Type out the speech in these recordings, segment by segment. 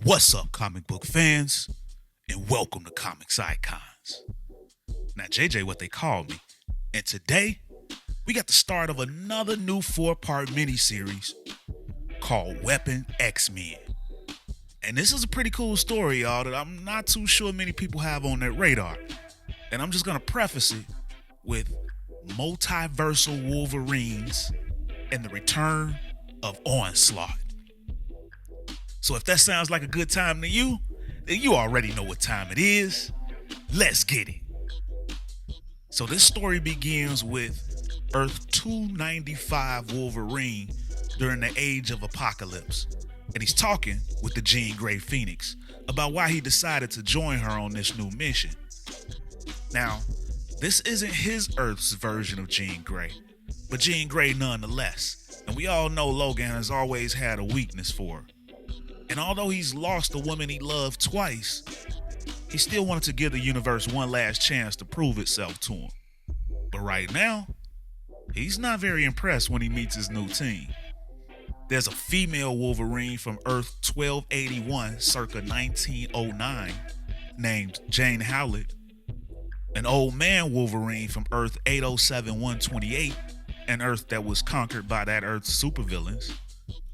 What's up, comic book fans? And welcome to Comics Icons. Now, JJ, what they call me. And today, we got the start of another new 4-part miniseries called Weapon X-Men. And this is a pretty cool story, y'all, that I'm not too sure many people have on their radar. And I'm just going to preface it with multiversal Wolverines and the return of Onslaught. So if that sounds like a good time to you, then you already know what time it is. Let's get it. So this story begins with Earth 295 Wolverine during the Age of Apocalypse. And he's talking with the Jean Grey Phoenix about why he decided to join her on this new mission. Now, this isn't his Earth's version of Jean Grey, but Jean Grey nonetheless. And we all know Logan has always had a weakness for her. And although he's lost the woman he loved twice, he still wanted to give the universe one last chance to prove itself to him. But right now, he's not very impressed when he meets his new team. There's a female Wolverine from Earth 1281 circa 1909 named Jane Howlett, an old man Wolverine from Earth 807-128, an Earth that was conquered by that Earth's supervillains,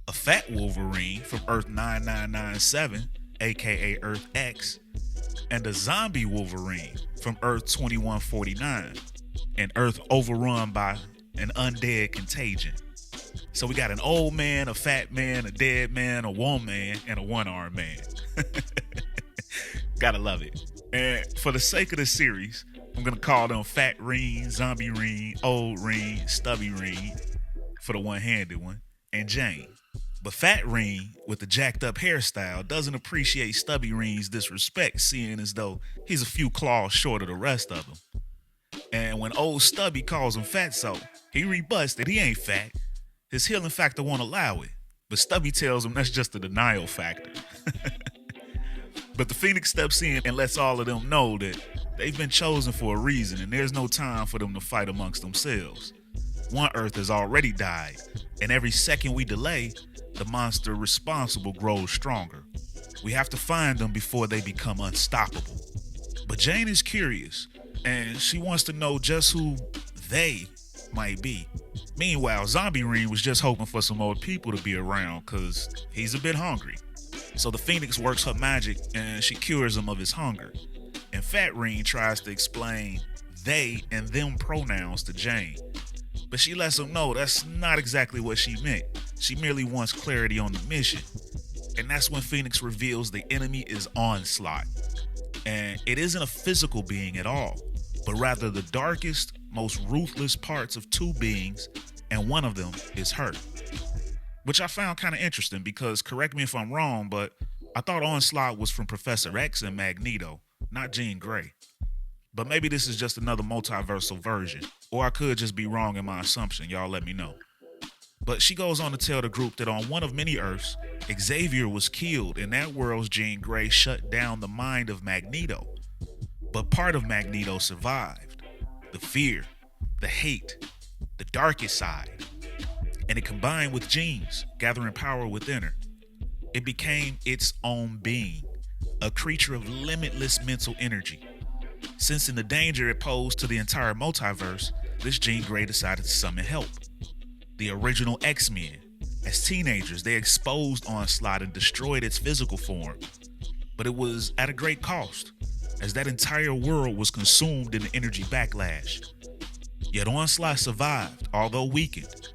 a fat Wolverine from Earth 9997, aka Earth X, and a zombie Wolverine from Earth 2149, an Earth overrun by an undead contagion. So we got an old man, a fat man, a dead man, a one man, and a one-armed man. Gotta love it. And for the sake of the series, I'm gonna call them Fat Reen, Zombie Reen, Old Reen, Stubby Reen for the one-handed one, and Jane. But Fat Reen, with the jacked up hairstyle, doesn't appreciate Stubby Reen's disrespect, seeing as though he's a few claws short of the rest of them. And when old Stubby calls him fatso, he rebuts that he ain't fat. His healing factor won't allow it. But Stubby tells him that's just a denial factor. But the Phoenix steps in and lets all of them know that they've been chosen for a reason and there's no time for them to fight amongst themselves. One Earth has already died, and every second we delay, the monster responsible grows stronger. We have to find them before they become unstoppable. But Jane is curious, and she wants to know just who they might be. Meanwhile, Zombie Reen was just hoping for some old people to be around because he's a bit hungry. So the Phoenix works her magic and she cures him of his hunger. And Fat Reen tries to explain they and them pronouns to Jane. But she lets him know that's not exactly what she meant. She merely wants clarity on the mission. And that's when Phoenix reveals the enemy is Onslaught. And it isn't a physical being at all, but rather the darkest, most ruthless parts of two beings, and one of them is her. Which I found kind of interesting because, correct me if I'm wrong, but I thought Onslaught was from Professor X and Magneto, not Jean Grey. But maybe this is just another multiversal version, or I could just be wrong in my assumption. Y'all let me know. But she goes on to tell the group that on one of many Earths, Xavier was killed and that world's Jean Grey shut down the mind of Magneto. But part of Magneto survived. The fear, the hate, the darkest side. And it combined with Jean's, gathering power within her. It became its own being, a creature of limitless mental energy. Sensing the danger it posed to the entire multiverse, this Jean Grey decided to summon help. The original X-Men. As teenagers, they exposed Onslaught and destroyed its physical form. But it was at a great cost, as that entire world was consumed in the energy backlash. Yet Onslaught survived, although weakened.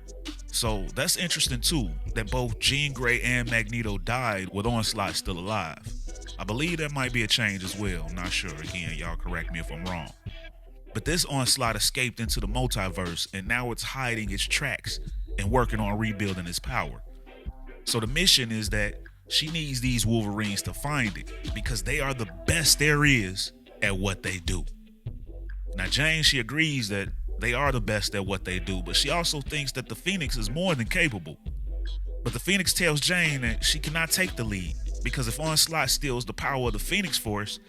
So that's interesting too, that both Jean Grey and Magneto died with Onslaught still alive. I believe that might be a change as well. I'm not sure. Again, y'all correct me if I'm wrong. But this Onslaught escaped into the multiverse and now it's hiding its tracks and working on rebuilding its power. So the mission is that she needs these Wolverines to find it because they are the best there is at what they do. Now Jane, she agrees that they are the best at what they do, but she also thinks that the Phoenix is more than capable. But the Phoenix tells Jane that she cannot take the lead because if Onslaught steals the power of the Phoenix Force,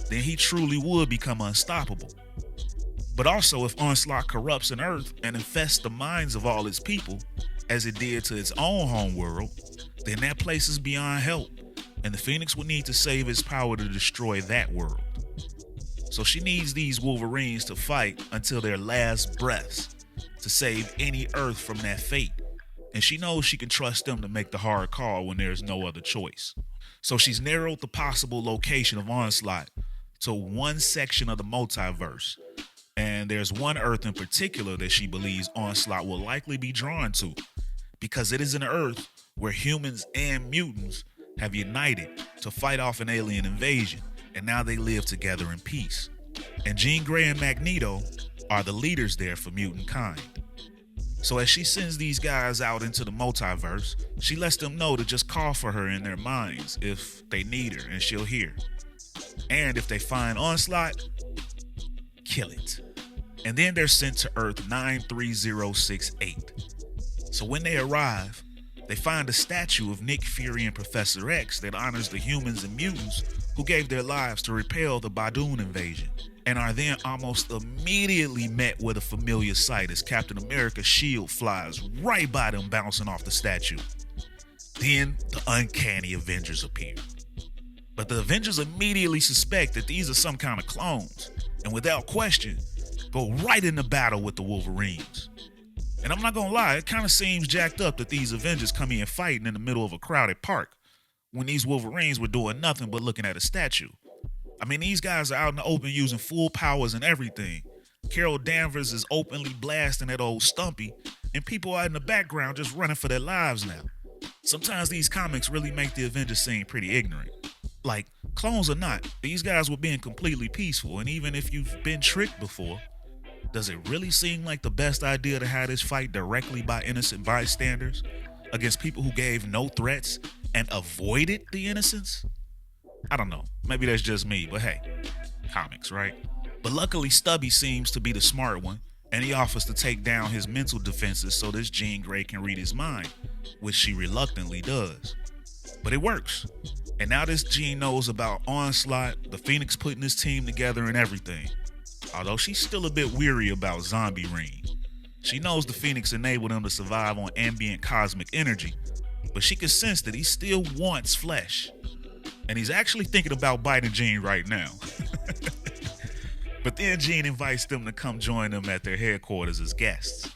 then he truly would become unstoppable. But also, if Onslaught corrupts an Earth and infests the minds of all its people, as it did to its own homeworld, then that place is beyond help. and the Phoenix would need to save its power to destroy that world. So she needs these Wolverines to fight until their last breaths to save any Earth from that fate. And she knows she can trust them to make the hard call when there's no other choice. So she's narrowed the possible location of Onslaught to one section of the multiverse. And there's one Earth in particular that she believes Onslaught will likely be drawn to, because it is an Earth where humans and mutants have united to fight off an alien invasion, and now they live together in peace. And Jean Grey and Magneto are the leaders there for mutant kind. So as she sends these guys out into the multiverse, she lets them know to just call for her in their minds if they need her, and she'll hear. And if they find Onslaught, kill it. And then they're sent to Earth 93068. So when they arrive, they find a statue of Nick Fury and Professor X that honors the humans and mutants who gave their lives to repel the Badoon invasion, and are then almost immediately met with a familiar sight as Captain America's shield flies right by them, bouncing off the statue. Then the uncanny Avengers appear. But the Avengers immediately suspect that these are some kind of clones, and without question, go right into battle with the Wolverines. And I'm not gonna lie, it kind of seems jacked up that these Avengers come in fighting in the middle of a crowded park when these Wolverines were doing nothing but looking at a statue. I mean, these guys are out in the open using full powers and everything. Carol Danvers is openly blasting that old Stumpy, and people are in the background just running for their lives now. Sometimes these comics really make the Avengers seem pretty ignorant. Like, clones or not, these guys were being completely peaceful, and even if you've been tricked before, does it really seem like the best idea to have this fight directly by innocent bystanders against people who gave no threats and avoided the innocents? I don't know. Maybe that's just me, but hey, comics, right? But luckily, Stubby seems to be the smart one, and he offers to take down his mental defenses so this Jean Grey can read his mind, which she reluctantly does. But it works. And now this Jean knows about Onslaught, the Phoenix putting his team together and everything. Although she's still a bit weary about Zombie-Reen. She knows the Phoenix enabled him to survive on ambient cosmic energy, but she can sense that he still wants flesh. And he's actually thinking about biting Jean right now. But then Jean invites them to come join them at their headquarters as guests.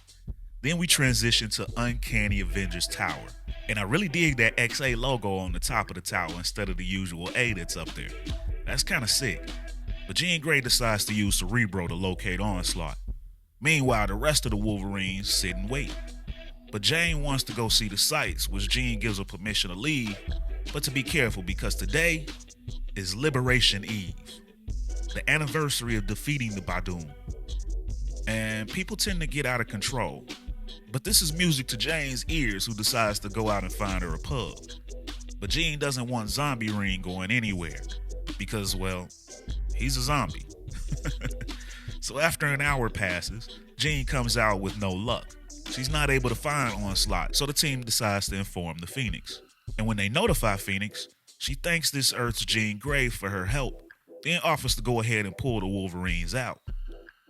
Then we transition to Uncanny Avengers Tower. And I really dig that XA logo on the top of the tower instead of the usual A that's up there. That's kind of sick. But Jean Grey decides to use Cerebro to locate Onslaught. Meanwhile, the rest of the Wolverines sit and wait. But Jane wants to go see the sights, which Jean gives her permission to leave, but to be careful because today is Liberation Eve, the anniversary of defeating the Badoon. And people tend to get out of control. But this is music to Jane's ears, who decides to go out and find her a pub. But Jean doesn't want Zombie-Reen going anywhere because, well, he's a zombie. So after an hour passes, Jean comes out with no luck. She's not able to find Onslaught, so the team decides to inform the Phoenix. And when they notify Phoenix, she thanks this Earth's Jean Grey for her help, then offers to go ahead and pull the Wolverines out.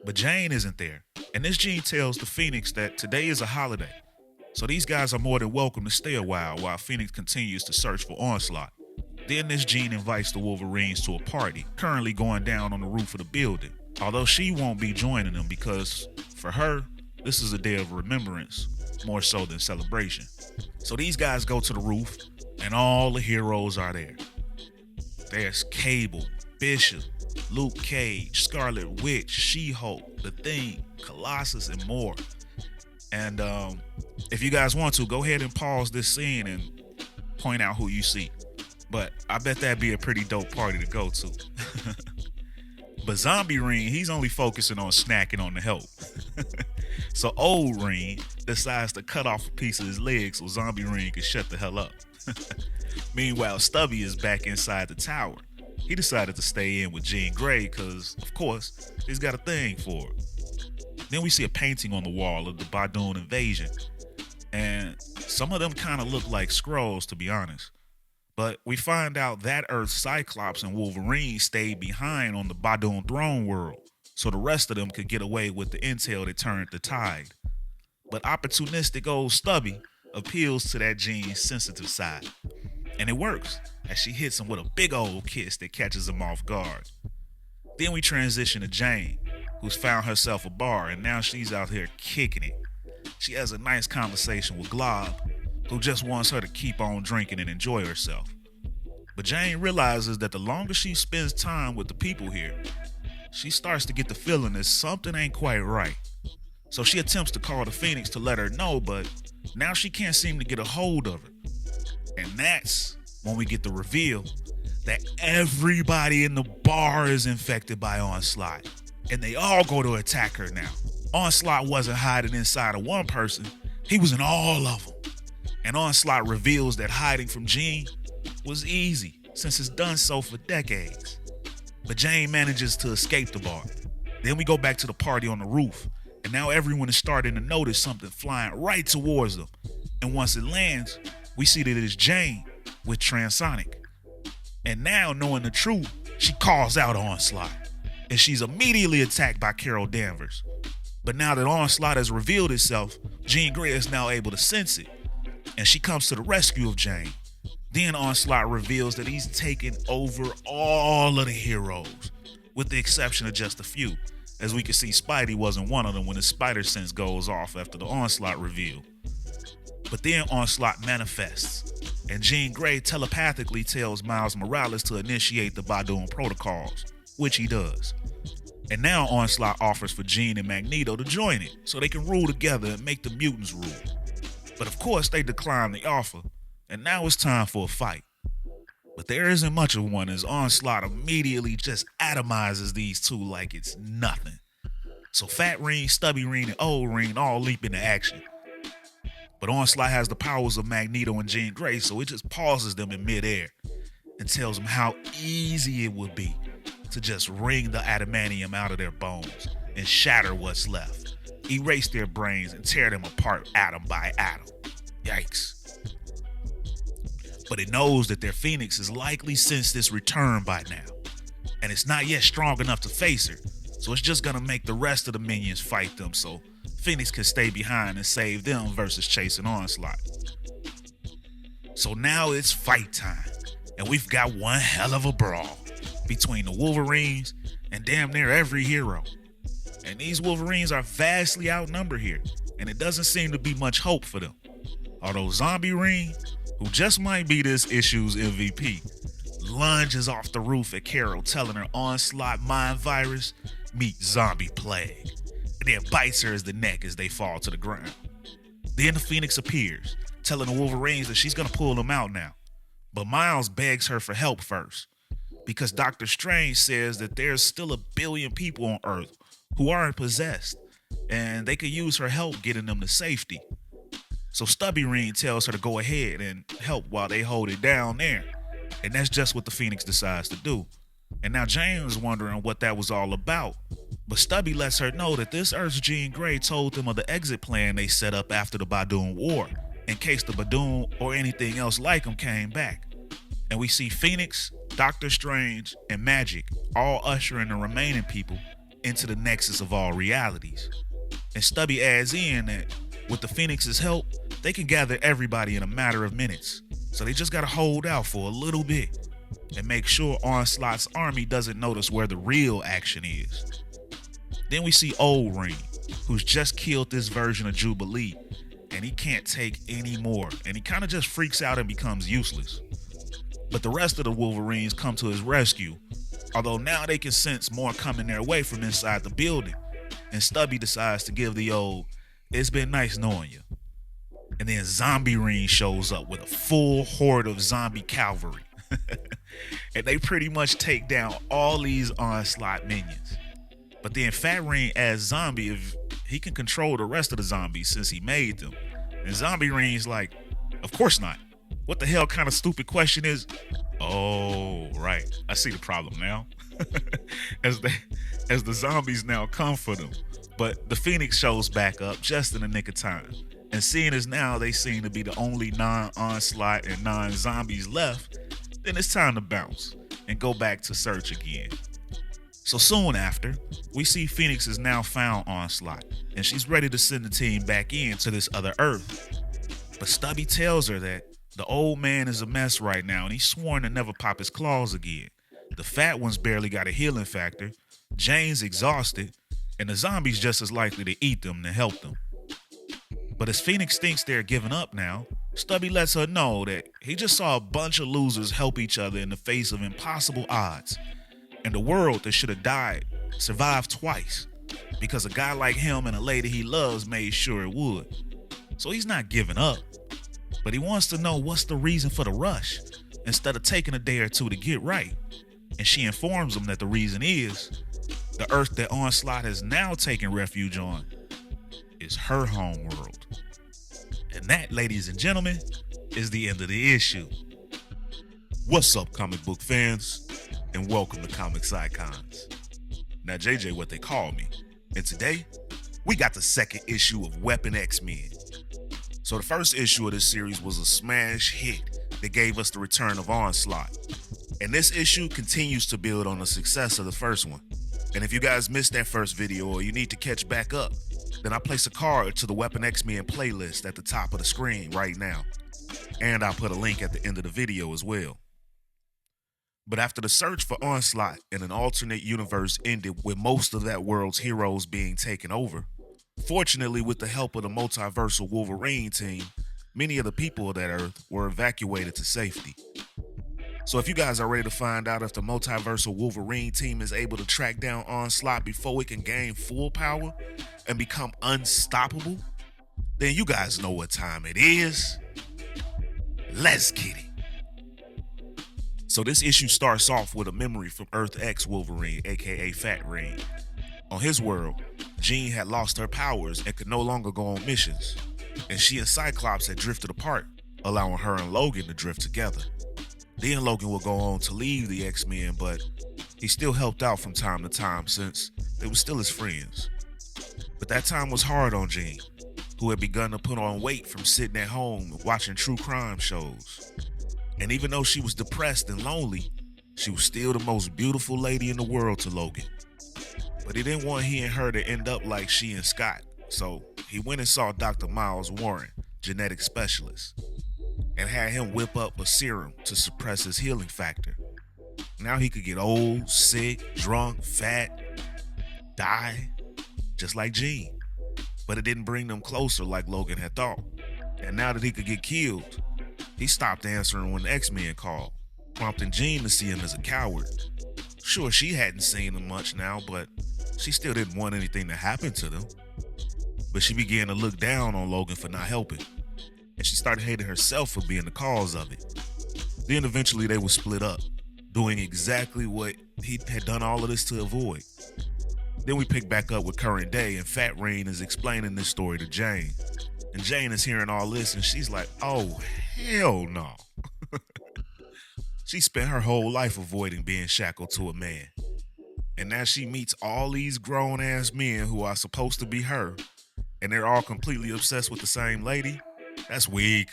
But Jane isn't there, and this Jean tells the Phoenix that today is a holiday, so these guys are more than welcome to stay a while Phoenix continues to search for Onslaught. Then this Jean invites the Wolverines to a party, currently going down on the roof of the building, although she won't be joining them because, for her, this is a day of remembrance, more so than celebration. So these guys go to the roof, and all the heroes are there. There's Cable, Bishop, Luke Cage, Scarlet Witch, She-Hulk, The Thing, Colossus, and more. And if you guys want to, go ahead and pause this scene and point out who you see. But I bet that'd be a pretty dope party to go to. But Zombie-Reen, he's only focusing on snacking on the help. So old Reen decides to cut off a piece of his leg so Zombie-Reen can shut the hell up. Meanwhile, Stubby is back inside the tower. He decided to stay in with Jean Grey because, of course, he's got a thing for her. Then we see a painting on the wall of the Badoon invasion. And some of them kind of look like scrolls, to be honest. But we find out that Earth's Cyclops and Wolverine stayed behind on the Badoon throne world, so the rest of them could get away with the intel that turned the tide. But opportunistic old Stubby appeals to that Jean's sensitive side. And it works. as she hits him with a big old kiss that catches him off guard. Then we transition to Jane, who's found herself a bar and now she's out here kicking it. She has a nice conversation with Glob, who just wants her to keep on drinking and enjoy herself. But Jane realizes that the longer she spends time with the people here, she starts to get the feeling that something ain't quite right. So she attempts to call the Phoenix to let her know, but now she can't seem to get a hold of her. And that's when we get the reveal that everybody in the bar is infected by Onslaught. And they all go to attack her now. Onslaught wasn't hiding inside of one person, he was in all of them. And Onslaught reveals that hiding from Jean was easy, since it's done so for decades. But Jane manages to escape the bar. Then we go back to the party on the roof, and now everyone is starting to notice something flying right towards them. And once it lands, we see that it's Jane with Transonic. And now, knowing the truth, she calls out Onslaught, and she's immediately attacked by Carol Danvers. But now that Onslaught has revealed itself, Jean Grey is now able to sense it, and she comes to the rescue of Jane. Then Onslaught reveals that he's taken over all of the heroes, with the exception of just a few. As we can see, Spidey wasn't one of them when his spider sense goes off after the Onslaught reveal. But then Onslaught manifests, and Jean Grey telepathically tells Miles Morales to initiate the Badoon protocols, which he does. And now Onslaught offers for Jean and Magneto to join it, so they can rule together and make the mutants rule. But of course they decline the offer, and now it's time for a fight. But there isn't much of one, as Onslaught immediately just atomizes these two like it's nothing. So Fat Ring, Stubby Ring, and Old Ring all leap into action. But Onslaught has the powers of Magneto and Jean Grey, so it just pauses them in midair and tells them how easy it would be to just wring the adamantium out of their bones and shatter what's left, erase their brains and tear them apart atom by atom. Yikes. But it knows that their Phoenix has likely sensed this return by now, and it's not yet strong enough to face her, so it's just gonna make the rest of the minions fight them so Phoenix can stay behind and save them versus chasing Onslaught. So now it's fight time, and we've got one hell of a brawl between the Wolverines and damn near every hero. And these Wolverines are vastly outnumbered here, and it doesn't seem to be much hope for them. Although Zombie Ring, who just might be this issue's MVP, lunges off the roof at Carol, telling her Onslaught mind virus meets zombie plague, and then bites her as the neck as they fall to the ground. Then the Phoenix appears, telling the Wolverines that she's gonna pull them out now. But Miles begs her for help first, because Doctor Strange says that there's still 1 billion people on Earth who aren't possessed, and they could use her help getting them to safety. So Stubby Ring tells her to go ahead and help while they hold it down there. And that's just what the Phoenix decides to do. And now Jane is wondering what that was all about. But Stubby lets her know that this Earth's Jean Grey told them of the exit plan they set up after the Badoon War, in case the Badoon or anything else like them came back. And we see Phoenix, Doctor Strange, and Magic all ushering the remaining people into the nexus of all realities. And Stubby adds in that with the Phoenix's help, they can gather everybody in a matter of minutes. So they just gotta hold out for a little bit and make sure Onslaught's army doesn't notice where the real action is. Then we see Old Ring, who's just killed this version of Jubilee, and he can't take any more, and he kind of just freaks out and becomes useless. But the rest of the Wolverines come to his rescue, although now they can sense more coming their way from inside the building, and Stubby decides to give the old, "It's been nice knowing you." And then Zombie Ring shows up with a full horde of zombie cavalry. And they pretty much take down all these Onslaught minions. But then Fat Ring asks Zombie if he can control the rest of the zombies since he made them. And Zombie Ring's like, "Of course not. What the hell kind of stupid question is?" Oh, right. I see the problem now. as the zombies now come for them. But the Phoenix shows back up just in the nick of time. And seeing as now they seem to be the only non-Onslaught and non-zombies left, then it's time to bounce and go back to search again. So soon after, we see Phoenix has now found Onslaught, and she's ready to send the team back in to this other Earth. But Stubby tells her that The old man is a mess right now, and he's sworn to never pop his claws again. The fat one's barely got a healing factor. Jane's exhausted, and the zombie's just as likely to eat them than help them. But as Phoenix thinks they're giving up now, Stubby lets her know that he just saw a bunch of losers help each other in the face of impossible odds. And the world that should have died survived twice because a guy like him and a lady he loves made sure it would. So he's not giving up, but he wants to know what's the reason for the rush instead of taking a day or two to get right. And she informs him that the reason is the Earth that Onslaught has now taken refuge on is her home world. And that, ladies and gentlemen, is the end of the issue. What's up, comic book fans? And welcome to Comics Icons. Now, JJ, what they call me. And today, we got the second issue of Weapon X-Men. So the first issue of this series was a smash hit that gave us the return of Onslaught. And this issue continues to build on the success of the first one. And if you guys missed that first video or you need to catch back up, then I place a card to the Weapon X-Men playlist at the top of the screen right now. And I'll put a link at the end of the video as well. But after the search for Onslaught in an alternate universe ended with most of that world's heroes being taken over, fortunately with the help of the multiversal Wolverine team, many of the people of that Earth were evacuated to safety. So if you guys are ready to find out if the multiversal Wolverine team is able to track down Onslaught before it can gain full power and become unstoppable, then you guys know what time it is. Let's get it. So this issue starts off with a memory from Earth X Wolverine, aka Fat Ring. On his world, Jean had lost her powers and could no longer go on missions, and she and Cyclops had drifted apart, allowing her and Logan to drift together. Then Logan would go on to leave the X-Men, but he still helped out from time to time since they were still his friends. But that time was hard on Jean, who had begun to put on weight from sitting at home watching true crime shows. And even though she was depressed and lonely, she was still the most beautiful lady in the world to Logan. But he didn't want he and her to end up like she and Scott, so he went and saw Dr. Miles Warren, genetic specialist, and had him whip up a serum to suppress his healing factor. Now he could get old, sick, drunk, fat, die, just like Jean. But it didn't bring them closer like Logan had thought. And now that he could get killed, he stopped answering when the X-Men called, prompting Jean to see him as a coward. Sure, she hadn't seen him much now, but she still didn't want anything to happen to them. But she began to look down on Logan for not helping, and she started hating herself for being the cause of it. Then eventually they would split up, doing exactly what he had done all of this to avoid. Then we pick back up with current day, and Fat Rain is explaining this story to Jane. And Jane is hearing all this, and she's like, oh, hell no. She spent her whole life avoiding being shackled to a man. And now she meets all these grown-ass men who are supposed to be her, and they're all completely obsessed with the same lady. That's weak.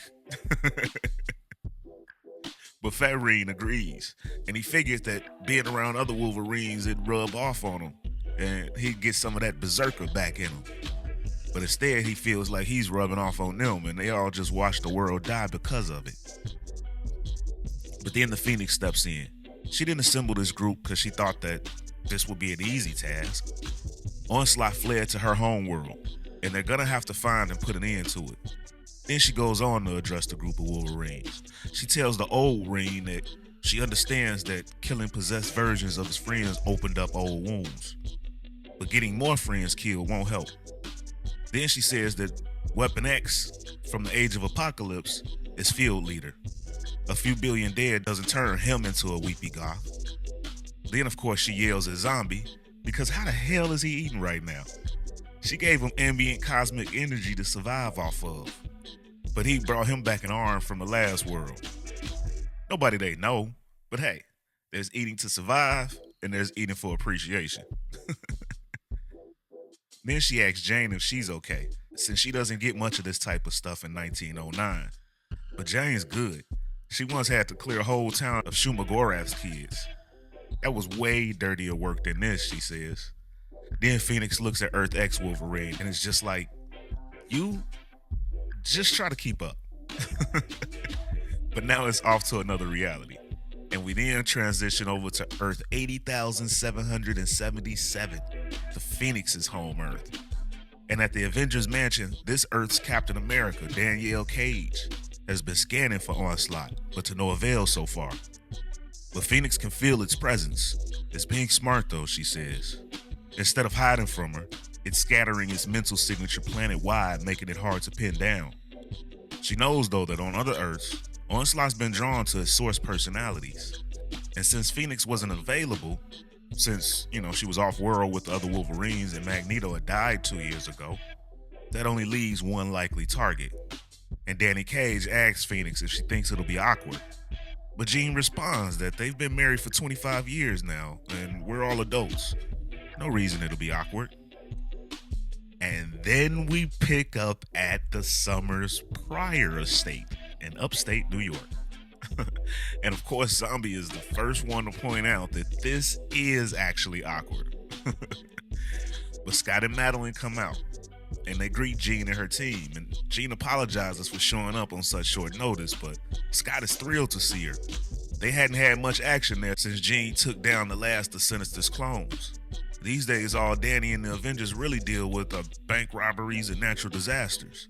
But Fat Rain agrees, and he figures that being around other Wolverines, it'd rub off on him, and he'd get some of that berserker back in him. But instead, he feels like he's rubbing off on them, and they all just watch the world die because of it. But then the Phoenix steps in. She didn't assemble this group because she thought that this would be an easy task. Onslaught fled to her home world, and they're gonna have to find and put an end to it. Then she goes on to address the group of Wolverines. She tells the old Ring that she understands that killing possessed versions of his friends opened up old wounds, but getting more friends killed won't help. Then she says that Weapon X from the Age of Apocalypse is field leader. A few billion dead doesn't turn him into a weepy goth. Then of course she yells at Zombie, because how the hell is he eating right now? She gave him ambient cosmic energy to survive off of, but he brought him back an arm from the last world. Nobody they know, but hey, there's eating to survive and there's eating for appreciation. Then she asks Jane if she's okay, since she doesn't get much of this type of stuff in 1909. But Jane's good. She once had to clear a whole town of Shumagorath's kids. That was way dirtier work than this, she says. Then Phoenix looks at Earth X Wolverine and it's just like, you just try to keep up. But now it's off to another reality. And we then transition over to Earth 80,777, the Phoenix's home Earth. And at the Avengers mansion, this Earth's Captain America, Danielle Cage, has been scanning for Onslaught, but to no avail so far. But Phoenix can feel its presence. It's being smart though, she says. Instead of hiding from her, it's scattering its mental signature planet-wide, making it hard to pin down. She knows though that on other Earths, Onslaught's been drawn to its source personalities. And since Phoenix wasn't available, since, she was off-world with the other Wolverines and Magneto had died 2 years ago, that only leaves one likely target. And Danny Cage asks Phoenix if she thinks it'll be awkward. But Jean responds that they've been married for 25 years now, and we're all adults. No reason it'll be awkward. And then we pick up at the Summers Pryor estate in upstate New York. And of course, Zombie is the first one to point out that this is actually awkward. But Scott and Madeline come out, and they greet Jean and her team, and Jean apologizes for showing up on such short notice, but Scott is thrilled to see her. They hadn't had much action there since Jean took down the last of Sinister's clones. These days, all Danny and the Avengers really deal with are bank robberies and natural disasters.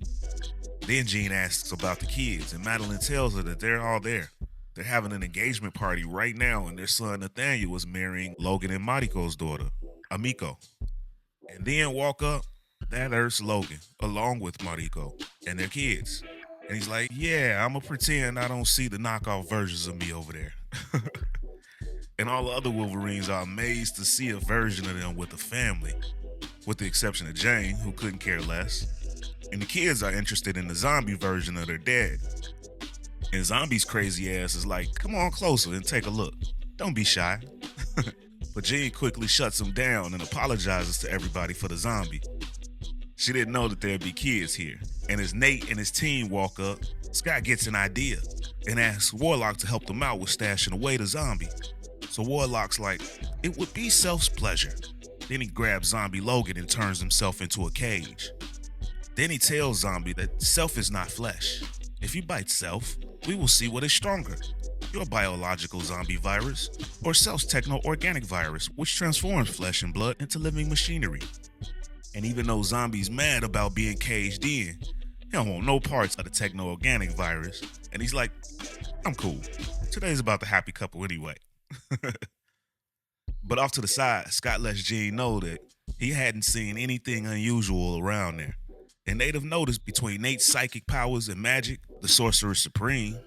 Then Jean asks about the kids, and Madeline tells her that they're all there. They're having an engagement party right now, and their son Nathaniel is marrying Logan and Mariko's daughter, Amiko. And then walk up that Earth's Logan, along with Mariko and their kids. And he's like, yeah, I'ma pretend I don't see the knockoff versions of me over there. And all the other Wolverines are amazed to see a version of them with a family, with the exception of Jane, who couldn't care less. And the kids are interested in the zombie version of their dad. And Zombie's crazy ass is like, come on closer and take a look. Don't be shy. But Jean quickly shuts him down and apologizes to everybody for the zombie. She didn't know that there'd be kids here. And as Nate and his team walk up, Scott gets an idea and asks Warlock to help them out with stashing away the zombie. So Warlock's like, it would be Self's pleasure. Then he grabs Zombie Logan and turns himself into a cage. Then he tells Zombie that Self is not flesh. If you bite Self, we will see what is stronger, your biological zombie virus or Self's techno-organic virus, which transforms flesh and blood into living machinery. And even though Zombie's mad about being caged in, he don't want no parts of the techno-organic virus. And he's like, I'm cool. Today's about the happy couple anyway. But off to the side, Scott lets Jean know that he hadn't seen anything unusual around there. And they'd have noticed between Nate's psychic powers and Magic, the Sorcerer Supreme.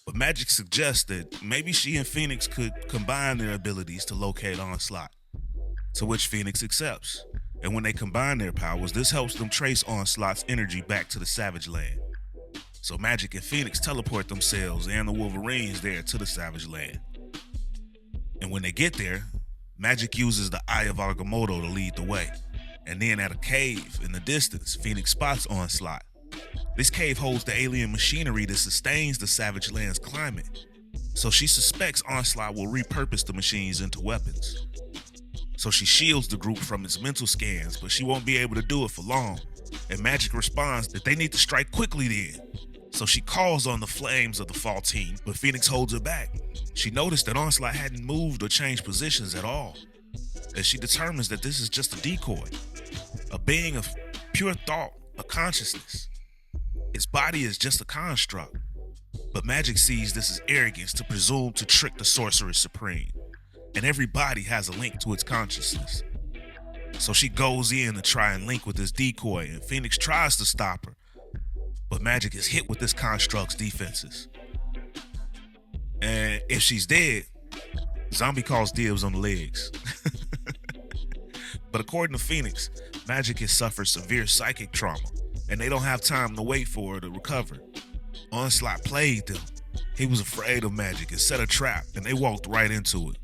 But Magic suggests that maybe she and Phoenix could combine their abilities to locate Onslaught, to which Phoenix accepts. And when they combine their powers, this helps them trace Onslaught's energy back to the Savage Land. So Magic and Phoenix teleport themselves and the Wolverines there to the Savage Land. And when they get there, Magic uses the Eye of Agamotto to lead the way. And then at a cave in the distance, Phoenix spots Onslaught. This cave holds the alien machinery that sustains the Savage Land's climate. So she suspects Onslaught will repurpose the machines into weapons. So she shields the group from its mental scans, but she won't be able to do it for long. And Magic responds that they need to strike quickly then. So she calls on the flames of the fall team, but Phoenix holds her back. She noticed that Onslaught hadn't moved or changed positions at all, as she determines that this is just a decoy, a being of pure thought, a consciousness. Its body is just a construct, but Magic sees this as arrogance to presume to trick the Sorcerer Supreme, and every body has a link to its consciousness. So she goes in to try and link with this decoy, and Phoenix tries to stop her, but Magic is hit with this construct's defenses. And if she's dead, Zombie calls dibs on the legs. But according to Phoenix, Magic has suffered severe psychic trauma, and they don't have time to wait for her to recover. Onslaught played them. He was afraid of Magic and set a trap, and they walked right into it.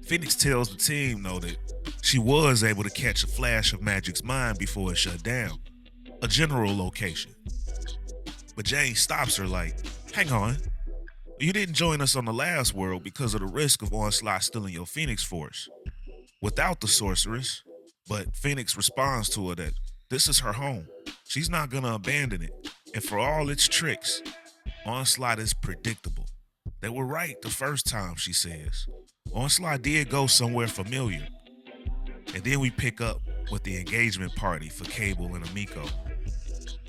Phoenix tells the team, though, that she was able to catch a flash of Magic's mind before it shut down, a general location. But Jane stops her like, hang on. You didn't join us on the last world because of the risk of Onslaught stealing your Phoenix Force without the sorceress. But Phoenix responds to her that this is her home. She's not gonna abandon it. And for all its tricks, Onslaught is predictable. They were right the first time, she says. Onslaught did go somewhere familiar. And then we pick up with the engagement party for Cable and Amico.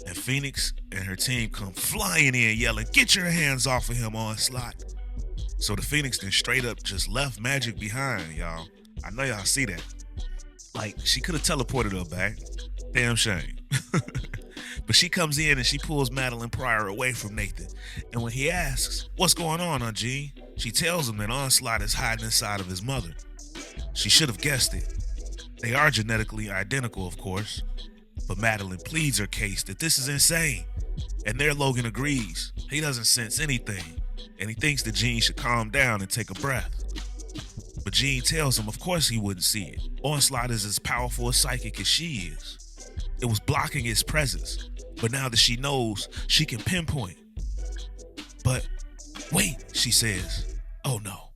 And Phoenix and her team come flying in yelling, "Get your hands off of him, Onslaught." So the Phoenix then straight up just left Magic behind, y'all. I know y'all see that. Like, she could have teleported her back. Damn shame. But she comes in and she pulls Madeline Pryor away from Nathan. And when he asks, "What's going on, Aunt Jean?" she tells him that Onslaught is hiding inside of his mother. She should have guessed it. They are genetically identical, of course. But Madeline pleads her case that this is insane. And there Logan agrees. He doesn't sense anything. And he thinks that Jean should calm down and take a breath. But Jean tells him of course he wouldn't see it. Onslaught is as powerful a psychic as she is. It was blocking its presence. But now that she knows, she can pinpoint. But wait, she says. Oh no.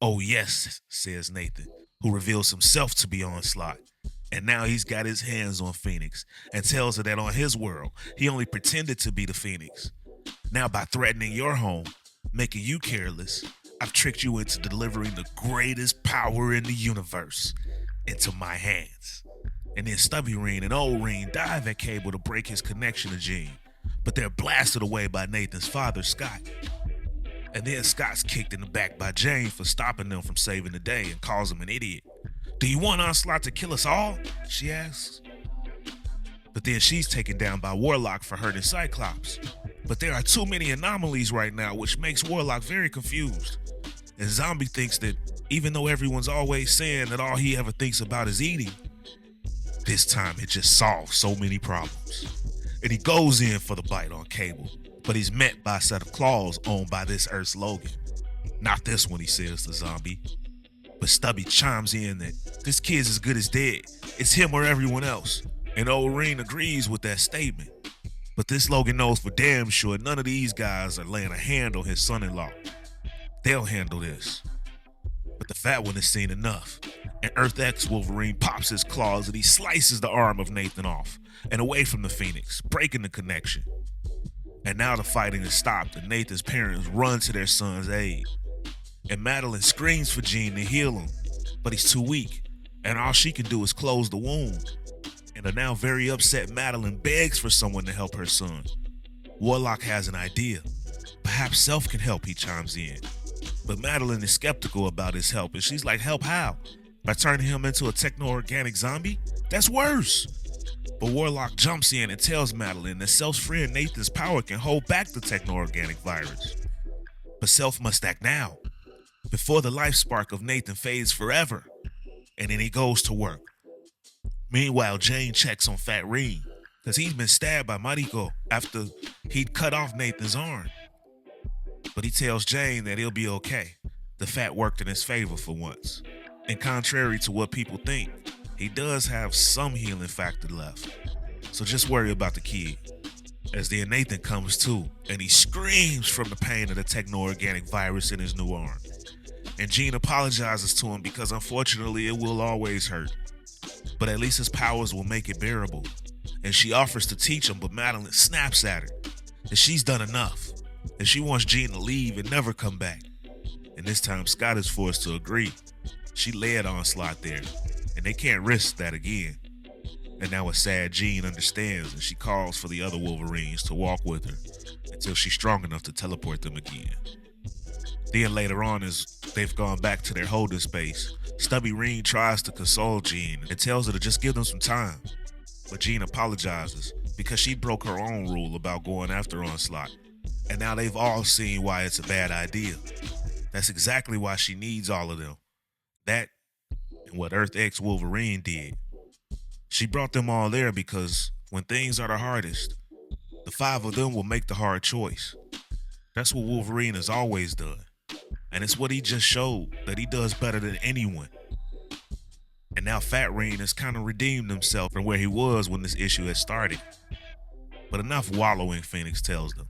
Oh yes, says Nathan, who reveals himself to be Onslaught. And now he's got his hands on Phoenix and tells her that on his world, he only pretended to be the Phoenix. Now by threatening your home, making you careless, I've tricked you into delivering the greatest power in the universe into my hands. And then Stubby Reen and Old Reen dive at Cable to break his connection to Jean, but they're blasted away by Nathan's father, Scott. And then Scott's kicked in the back by Jane for stopping them from saving the day and calls him an idiot. "Do you want Onslaught to kill us all?" she asks. But then she's taken down by Warlock for hurting Cyclops. But there are too many anomalies right now, which makes Warlock very confused. And Zombie thinks that even though everyone's always saying that all he ever thinks about is eating, this time it just solves so many problems. And he goes in for the bite on Cable, but he's met by a set of claws owned by this Earth's Logan. "Not this one," he says to Zombie. But Stubby chimes in that this kid's as good as dead. It's him or everyone else. And Old Reen agrees with that statement. But this Logan knows for damn sure none of these guys are laying a hand on his son-in-law. They'll handle this. But the fat one has seen enough. And Earth X Wolverine pops his claws and he slices the arm of Nathan off and away from the Phoenix, breaking the connection. And now the fighting is stopped and Nathan's parents run to their son's aid. And Madeline screams for Jean to heal him, but he's too weak, and all she can do is close the wound. And a now very upset Madeline begs for someone to help her son. Warlock has an idea. Perhaps Self can help, he chimes in. But Madeline is skeptical about his help, and she's like, "Help how? By turning him into a techno-organic zombie? That's worse." But Warlock jumps in and tells Madeline that Self's friend Nathan's power can hold back the techno-organic virus. But Self must act now, before the life spark of Nathan fades forever. And then he goes to work. Meanwhile, Jane checks on Fat Reen, because he's been stabbed by Mariko after he'd cut off Nathan's arm. But he tells Jane that he'll be okay. The fat worked in his favor for once. And contrary to what people think, he does have some healing factor left. So just worry about the kid. As then Nathan comes to, and he screams from the pain of the techno-organic virus in his new arm. And Jean apologizes to him because unfortunately it will always hurt. But at least his powers will make it bearable. And she offers to teach him, but Madeline snaps at her. And she's done enough. And she wants Jean to leave and never come back. And this time Scott is forced to agree. She led Onslaught there, and they can't risk that again. And now a sad Jean understands, and she calls for the other Wolverines to walk with her until she's strong enough to teleport them again. Then later on, as they've gone back to their holding space, Stubby Reen tries to console Jean and tells her to just give them some time. But Jean apologizes because she broke her own rule about going after Onslaught. And now they've all seen why it's a bad idea. That's exactly why she needs all of them. That and what Earth X Wolverine did. She brought them all there because when things are the hardest, the five of them will make the hard choice. That's what Wolverine has always done. And it's what he just showed, that he does better than anyone. And now Fat Reen has kind of redeemed himself from where he was when this issue had started. But enough wallowing, Phoenix tells them.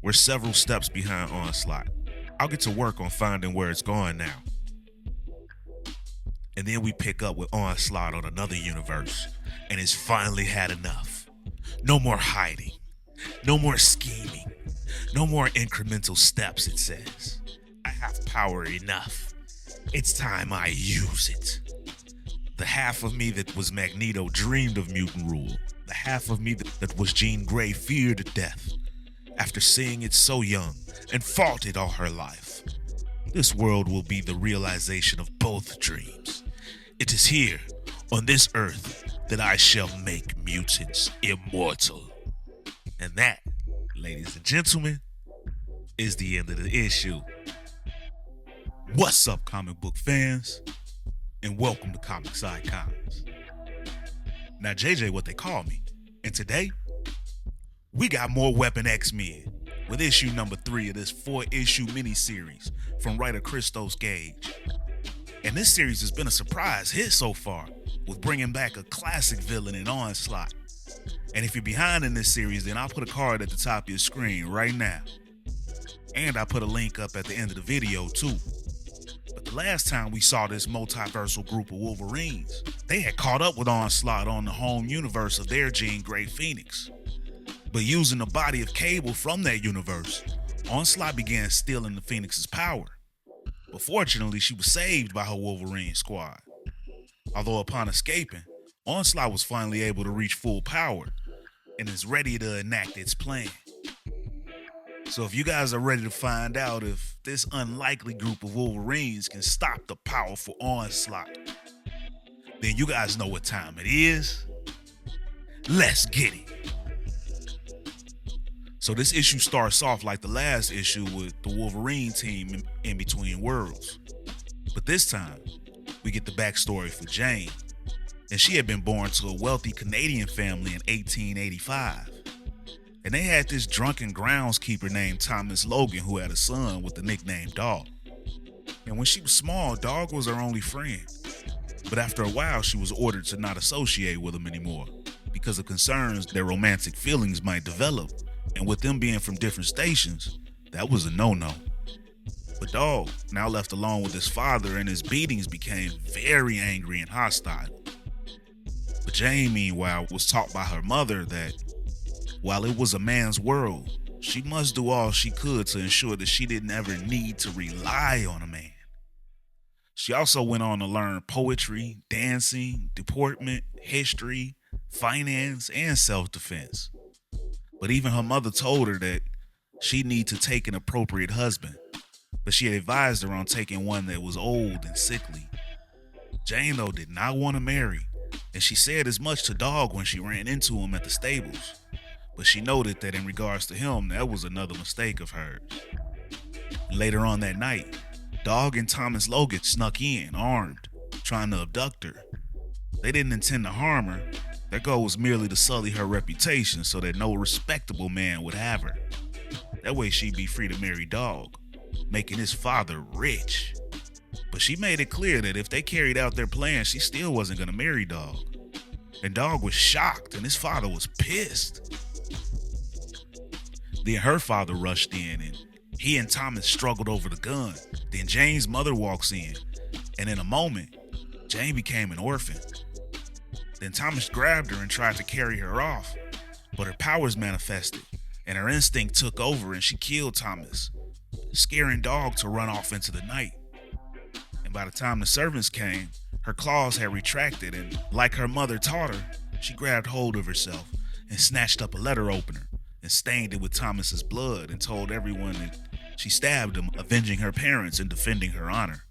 We're several steps behind Onslaught. I'll get to work on finding where it's going now. And then we pick up with Onslaught on another universe, and it's finally had enough. No more hiding. No more scheming. No more incremental steps, it says. I have power enough. It's time I use it. The half of me that was Magneto dreamed of mutant rule. The half of me that was Jean Grey feared death after seeing it so young and fought it all her life. This world will be the realization of both dreams. It is here, on this earth, that I shall make mutants immortal. And that, ladies and gentlemen, is the end of the issue. What's up, comic book fans? And welcome to Comic Side Comics. Now, JJ, what they call me. And today, we got more Weapon X-Men with issue number 3 of this 4-issue miniseries from writer Christos Gage. And this series has been a surprise hit so far, with bringing back a classic villain in Onslaught. And if you're behind in this series, then I'll put a card at the top of your screen right now. And I put a link up at the end of the video too. But the last time we saw this multiversal group of Wolverines, they had caught up with Onslaught on the home universe of their Jean Grey Phoenix. But using the body of Cable from that universe, Onslaught began stealing the Phoenix's power. But fortunately, she was saved by her Wolverine squad. Although upon escaping, Onslaught was finally able to reach full power and is ready to enact its plan. So if you guys are ready to find out if this unlikely group of Wolverines can stop the powerful Onslaught, then you guys know what time it is. Let's get it. So this issue starts off like the last issue with the Wolverine team in between worlds. But this time, we get the backstory for Jane. And she had been born to a wealthy Canadian family in 1885. And they had this drunken groundskeeper named Thomas Logan who had a son with the nickname Dog. And when she was small, Dog was her only friend. But after a while, she was ordered to not associate with him anymore because of concerns their romantic feelings might develop. And with them being from different stations, that was a no-no. But Dog, now left alone with his father, and his beatings became very angry and hostile. But Jane, meanwhile, was taught by her mother that while it was a man's world, she must do all she could to ensure that she didn't ever need to rely on a man. She also went on to learn poetry, dancing, deportment, history, finance, and self-defense. But even her mother told her that she'd need to take an appropriate husband, but she had advised her on taking one that was old and sickly. Jane, though, did not want to marry, and she said as much to Dog when she ran into him at the stables. But she noted that in regards to him, that was another mistake of hers. Later on that night, Dog and Thomas Logan snuck in, armed, trying to abduct her. They didn't intend to harm her. Their goal was merely to sully her reputation so that no respectable man would have her. That way she'd be free to marry Dog, making his father rich. But she made it clear that if they carried out their plan, she still wasn't going to marry Dog. And Dog was shocked, and his father was pissed. Then her father rushed in, and he and Thomas struggled over the gun. Then Jane's mother walks in, and in a moment, Jane became an orphan. Then Thomas grabbed her and tried to carry her off, but her powers manifested, and her instinct took over, and she killed Thomas, scaring Dog to run off into the night. And by the time the servants came, her claws had retracted, and like her mother taught her, she grabbed hold of herself and snatched up a letter opener and stained it with Thomas's blood and told everyone that she stabbed him, avenging her parents and defending her honor.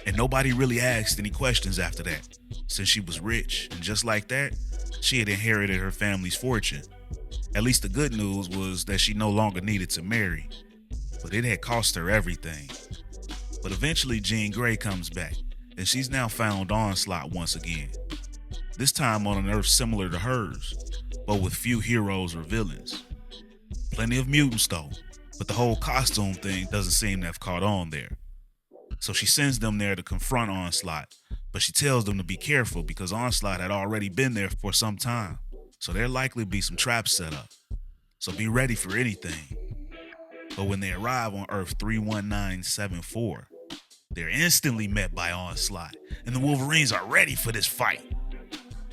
And nobody really asked any questions after that, since she was rich, and just like that, she had inherited her family's fortune. At least the good news was that she no longer needed to marry, but it had cost her everything. But eventually Jean Grey comes back, and she's now found Onslaught once again. This time on an Earth similar to hers, but with few heroes or villains. Plenty of mutants though, but the whole costume thing doesn't seem to have caught on there. So she sends them there to confront Onslaught, but she tells them to be careful because Onslaught had already been there for some time, so there'll likely be some traps set up. So be ready for anything. But when they arrive on Earth 31974, they're instantly met by Onslaught, and the Wolverines are ready for this fight.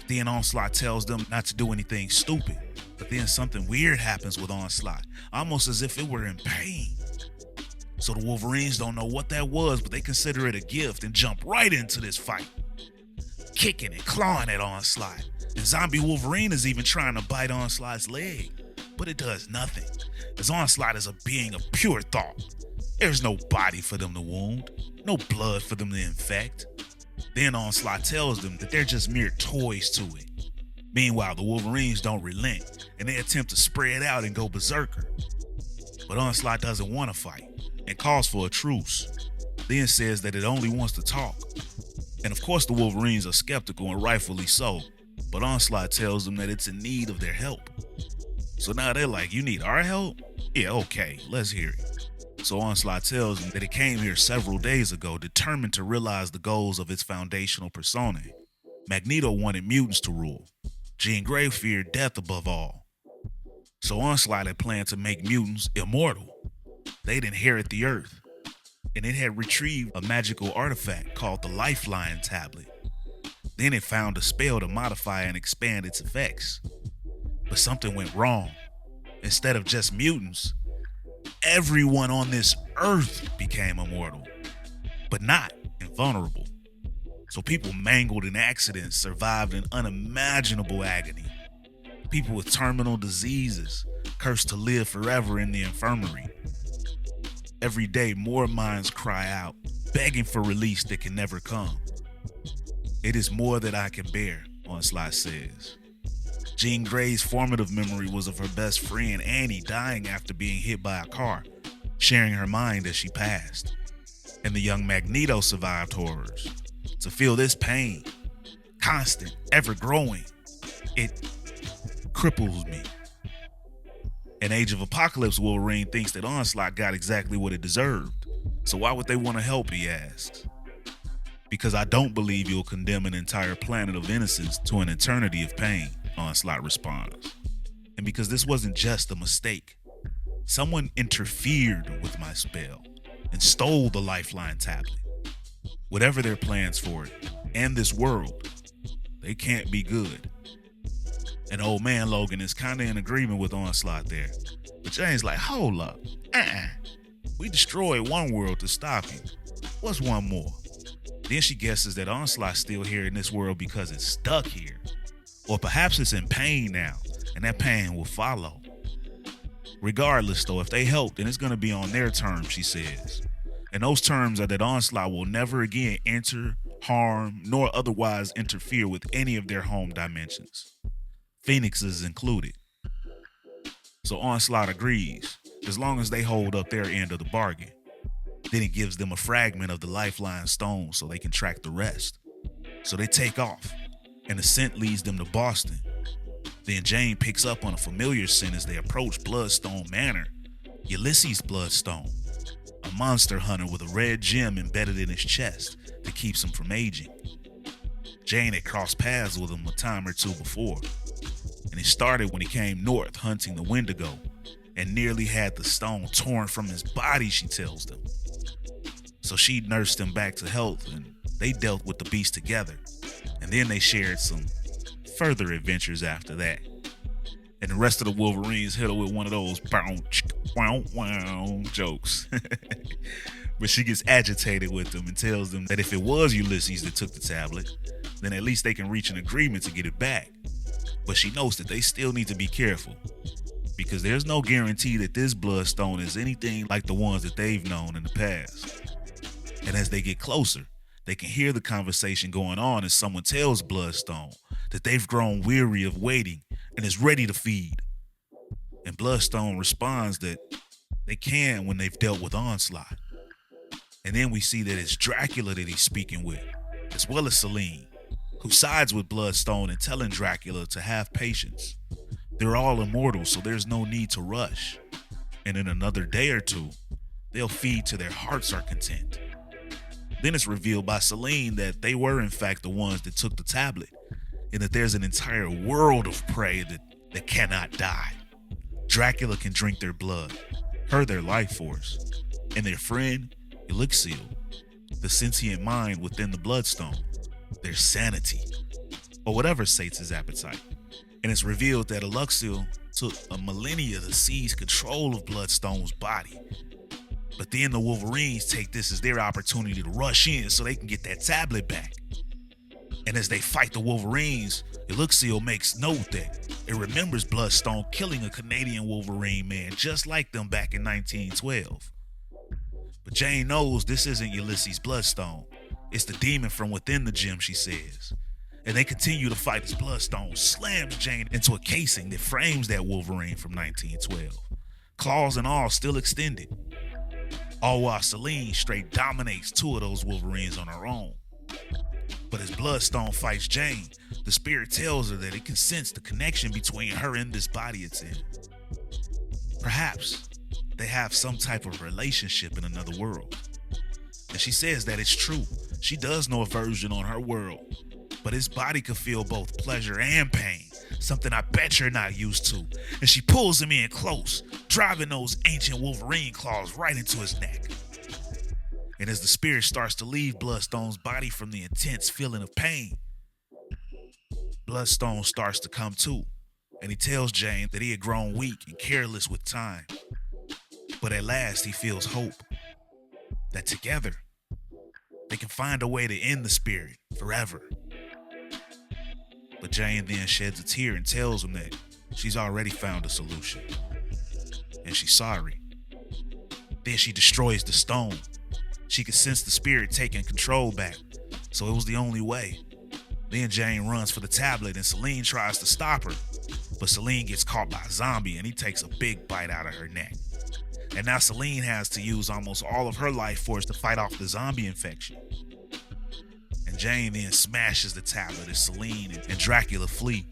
Then Onslaught tells them not to do anything stupid, But then something weird happens with Onslaught, almost as if it were in pain. So the Wolverines don't know what that was, but they consider it a gift and jump right into this fight, kicking and clawing at Onslaught. And Zombie Wolverine is even trying to bite Onslaught's leg, but it does nothing, as Onslaught is a being of pure thought. There's no body for them to wound, no blood for them to infect. Then Onslaught tells them that they're just mere toys to it. Meanwhile, the Wolverines don't relent, and they attempt to spread out and go berserker. But Onslaught doesn't want to fight, and calls for a truce, then says that it only wants to talk. And of course the Wolverines are skeptical, and rightfully so, but Onslaught tells them that it's in need of their help. So now they're like, you need our help? Yeah, okay, let's hear it. So Onslaught tells them that it came here several days ago, determined to realize the goals of its foundational persona. Magneto wanted mutants to rule. Jean Grey feared death above all. So Onslaught had planned to make mutants immortal. They'd inherit the Earth, and it had retrieved a magical artifact called the Lifeline Tablet. Then it found a spell to modify and expand its effects. But something went wrong. Instead of just mutants, everyone on this Earth became immortal, but not invulnerable. So people mangled in accidents survived an unimaginable agony. People with terminal diseases cursed to live forever in the infirmary. Every day, more minds cry out, begging for release that can never come. It is more that I can bear, Onslaught says. Jean Grey's formative memory was of her best friend Annie dying after being hit by a car, sharing her mind as she passed. And the young Magneto survived horrors. To feel this pain, constant, ever growing, it cripples me. In Age of Apocalypse, Wolverine thinks that Onslaught got exactly what it deserved. So why would they want to help, he asks. Because I don't believe you'll condemn an entire planet of innocence to an eternity of pain, Onslaught responds. And because this wasn't just a mistake. Someone interfered with my spell and stole the Lifeline Tablet. Whatever their plans for it and this world, they can't be good. And old man Logan is kind of in agreement with Onslaught there. But Jane's like, hold up. We destroyed one world to stop you. What's one more? Then she guesses that Onslaught's still here in this world because it's stuck here. Or perhaps it's in pain now, and that pain will follow. Regardless though, if they help, then it's going to be on their terms, she says. And those terms are that Onslaught will never again enter, harm, nor otherwise interfere with any of their home dimensions. Phoenixes included. So Onslaught agrees, as long as they hold up their end of the bargain. Then it gives them a fragment of the Lifeline Stone so they can track the rest. So they take off, and the scent leads them to Boston. Then Jane picks up on a familiar scent as they approach Bloodstone Manor, Ulysses Bloodstone, a monster hunter with a red gem embedded in his chest that keeps him from aging. Jane had crossed paths with him a time or two before, and it started when he came north hunting the Wendigo and nearly had the stone torn from his body, she tells them. So she nursed him back to health, and they dealt with the beast together, and then they shared some further adventures after that. And the rest of the Wolverines hit her with one of those jokes. But she gets agitated with them and tells them that if it was Ulysses that took the tablet, then at least they can reach an agreement to get it back. But she knows that they still need to be careful, because there's no guarantee that this Bloodstone is anything like the ones that they've known in the past. And as they get closer, they can hear the conversation going on as someone tells Bloodstone that they've grown weary of waiting and is ready to feed. And Bloodstone responds that they can when they've dealt with Onslaught. And then we see that it's Dracula that he's speaking with, as well as Selene, who sides with Bloodstone and telling Dracula to have patience. They're all immortal, so there's no need to rush. And in another day or two, they'll feed till their hearts are content. Then it's revealed by Selene that they were in fact the ones that took the tablet, and that there's an entire world of prey that cannot die. Dracula can drink their blood, her their life force, and their friend, Elixir, the sentient mind within the Bloodstone, their sanity, or whatever sates his appetite. And it's revealed that Aluxil took a millennia to seize control of Bloodstone's body. But then the Wolverines take this as their opportunity to rush in so they can get that tablet back. And as they fight the Wolverines, Aluxil makes note that it remembers Bloodstone killing a Canadian Wolverine man just like them back in 1912. But Jane knows this isn't Ulysses Bloodstone. It's the demon from within the gym, she says. And they continue to fight as Bloodstone slams Jane into a casing that frames that Wolverine from 1912. Claws and all still extended. All while Selene straight dominates two of those Wolverines on her own. But as Bloodstone fights Jane, the spirit tells her that it can sense the connection between her and this body it's in. Perhaps they have some type of relationship in another world. And she says that it's true. She does know a version on her world, but his body could feel both pleasure and pain, something I bet you're not used to. And she pulls him in close, driving those ancient Wolverine claws right into his neck. And as the spirit starts to leave Bloodstone's body from the intense feeling of pain, Bloodstone starts to come to, and he tells Jane that he had grown weak and careless with time. But at last he feels hope, that together they can find a way to end the spirit forever. But Jane then sheds a tear and tells him that she's already found a solution, and she's sorry. Then she destroys the stone. She could sense the spirit taking control back, so it was the only way. Then Jane runs for the tablet and Selene tries to stop her, but Selene gets caught by a zombie and he takes a big bite out of her neck. And now Selene has to use almost all of her life force to fight off the zombie infection. And Jane then smashes the tablet as Selene and Dracula flee.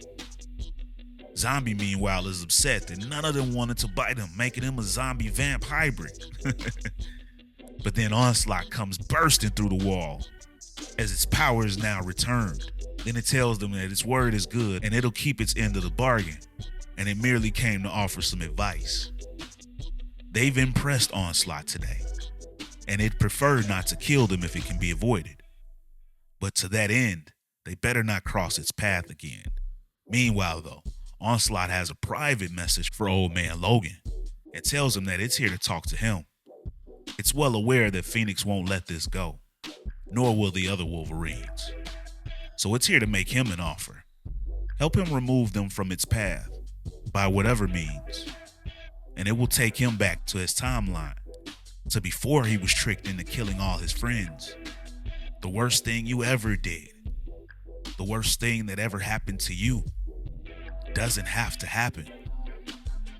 Zombie, meanwhile, is upset that none of them wanted to bite him, making him a zombie-vamp hybrid. But then Onslaught comes bursting through the wall as its power is now returned. Then it tells them that its word is good and it'll keep its end of the bargain, and it merely came to offer some advice. They've impressed Onslaught today, and it'd prefer not to kill them if it can be avoided. But to that end, they better not cross its path again. Meanwhile, though, Onslaught has a private message for old man Logan. It tells him that it's here to talk to him. It's well aware that Phoenix won't let this go, nor will the other Wolverines. So it's here to make him an offer. Help him remove them from its path, by whatever means. And it will take him back to his timeline, to before he was tricked into killing all his friends. The worst thing you ever did, the worst thing that ever happened to you, doesn't have to happen.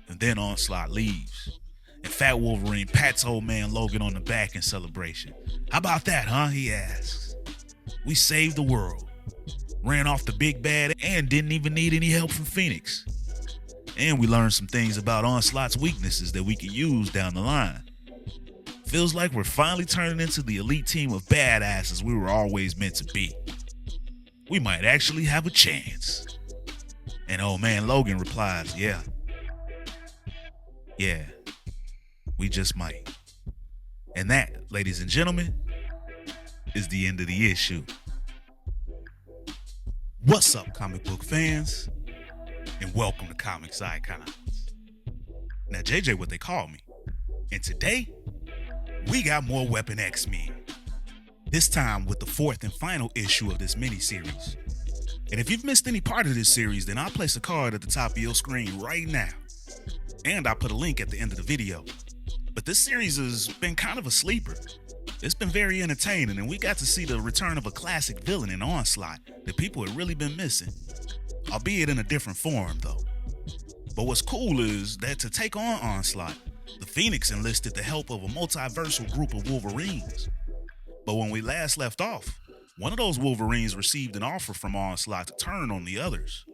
And then Onslaught leaves. And Fat Wolverine pats old man Logan on the back in celebration. How about that, huh? He asks. We saved the world, ran off the big bad, and didn't even need any help from Phoenix. And we learned some things about Onslaught's weaknesses that we can use down the line. Feels like we're finally turning into the elite team of badasses we were always meant to be. We might actually have a chance. And old man Logan replies, yeah, we just might. And that, ladies and gentlemen, is the end of the issue. What's up, comic book fans? And welcome to Comics Icons. Now, JJ, what they call me. And today, we got more Weapon xmen. This time with the fourth and final issue of this mini-series. And if you've missed any part of this series, then I'll place a card at the top of your screen right now. And I'll put a link at the end of the video. But this series has been kind of a sleeper. It's been very entertaining, and we got to see the return of a classic villain in Onslaught that people had really been missing. Albeit in a different form, though. But what's cool is that to take on Onslaught, the Phoenix enlisted the help of a multiversal group of Wolverines. But when we last left off, one of those Wolverines received an offer from Onslaught to turn on the others.